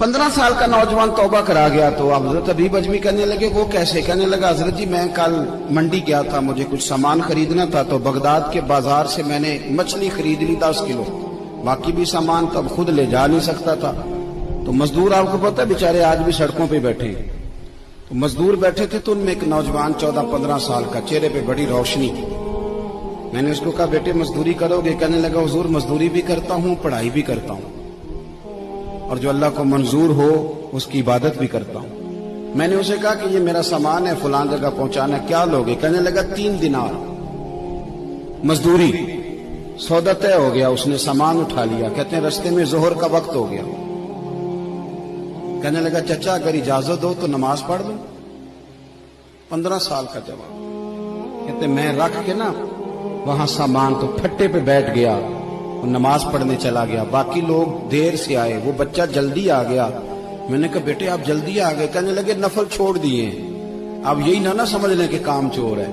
15 साल का नौजवान तौबा करा गया तो हजरत हबीब अजमी कहने लगे वो कैसे? कहने लगा हजरत जी मैं कल मंडी गया था, मुझे कुछ सामान खरीदना था, तो बगदाद के बाजार से मैंने मछली खरीद ली 10 किलो, बाकी भी सामान तब खुद ले जा नहीं सकता था। तो मजदूर आपको पता है बेचारे आज भी सड़कों पे बैठे, तो मजदूर बैठे थे, तो उनमें एक नौजवान 14-15 साल का, चेहरे पे बड़ी रोशनी। मैंने उसको कहा बेटे मजदूरी करोगे? कहने लगा हुजूर मजदूरी भी करता हूँ, पढ़ाई भी करता हूँ, और जो अल्लाह को मंजूर हो उसकी इबादत भी करता हूँ। मैंने उसे कहा कि ये मेरा सामान है, फलां जगह पहुंचाना, क्या लोगे? कहने लगा 3 दिनार मजदूरी। सौदा तय हो गया, उसने सामान उठा लिया। कहते हैं रस्ते में जोहर का वक्त हो गया। कहने लगा चचा अगर इजाजत हो तो नमाज पढ़ लूं। 15 साल का जवाब। कहते मैं रख के ना वहां सामान तो फट्टे पे बैठ गया और नमाज पढ़ने चला गया। बाकी लोग देर से आए, वो बच्चा जल्दी आ गया। मैंने कहा बेटे आप जल्दी आ गए? कहने लगे नफल छोड़ दिए, अब यही ना समझ लें कि काम चोर है,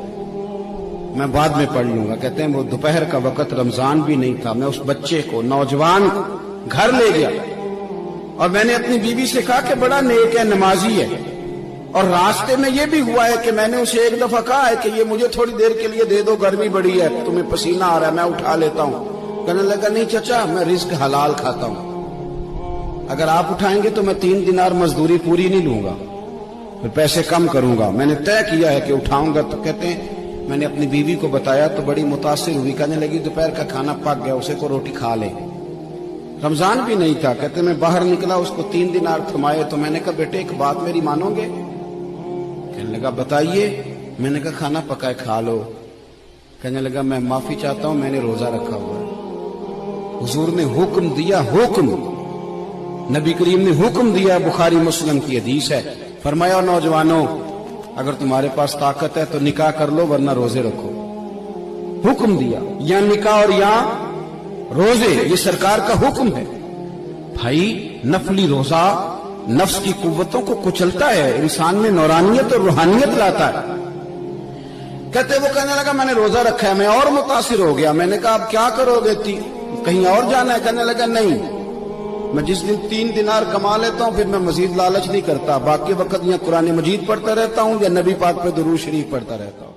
मैं बाद में पढ़ लूंगा। कहते हैं वो दोपहर का वक्त, रमजान भी नहीं था, मैं उस बच्चे को, नौजवान को घर ले गया और मैंने अपनी बीवी से कहा कि बड़ा नेक है, नमाजी है, और रास्ते में ये भी हुआ है कि मैंने उसे एक दफा कहा है कि ये मुझे थोड़ी देर के लिए दे दो, गर्मी बड़ी है, तुम्हें पसीना आ रहा है, मैं उठा लेता हूं। कहने लगा नहीं चाचा मैं रिस्क हलाल खाता हूं, अगर आप उठाएंगे तो मैं 3 दिनार मजदूरी पूरी नहीं लूंगा, फिर पैसे कम करूंगा, मैंने तय किया है कि उठाऊंगा। तो कहते हैं मैंने अपनी बीवी को बताया तो बड़ी मुतासिर हुई, कहने लगी दोपहर का खाना पक गया, उसे को रोटी खा ले। रमजान भी नहीं था। कहते मैं बाहर निकला, उसको 3 दिनार थमाए, तो मैंने कहा बेटे एक बात मेरी मानोगे? कहने लगा बताइए। मैंने कहा खाना पकाए खा लो। कहने लगा मैं माफी चाहता हूं, मैंने रोजा रखा हुआ है। हुजूर ने हुक्म दिया, हुक्म, नबी करीम ने हुक्म दिया, बुखारी मुस्लिम की हदीस है। फरमाया नौजवानों अगर तुम्हारे पास ताकत है तो निकाह कर लो वरना रोजे रखो। हुक्म दिया, या निकाह और या रोजे, ये सरकार का हुक्म है। भाई नफली रोजा नफ्स की कुव्वतों को कुचलता है, इंसान में नौरानियत और रूहानियत लाता है। कहते वो कहने लगा मैंने रोजा रखा है। मैं और मुतासिर हो गया। मैंने कहा अब क्या करोगे? कहीं और जाना है? कहने लगा नहीं, मैं जिस दिन 3 दिनार कमा लेता हूं फिर मैं मजीद लालच नहीं करता, बाकी वक्त या कुरान मजीद पढ़ता रहता हूं या नबी पाक पे दुरूद शरीफ पढ़ता रहता हूं।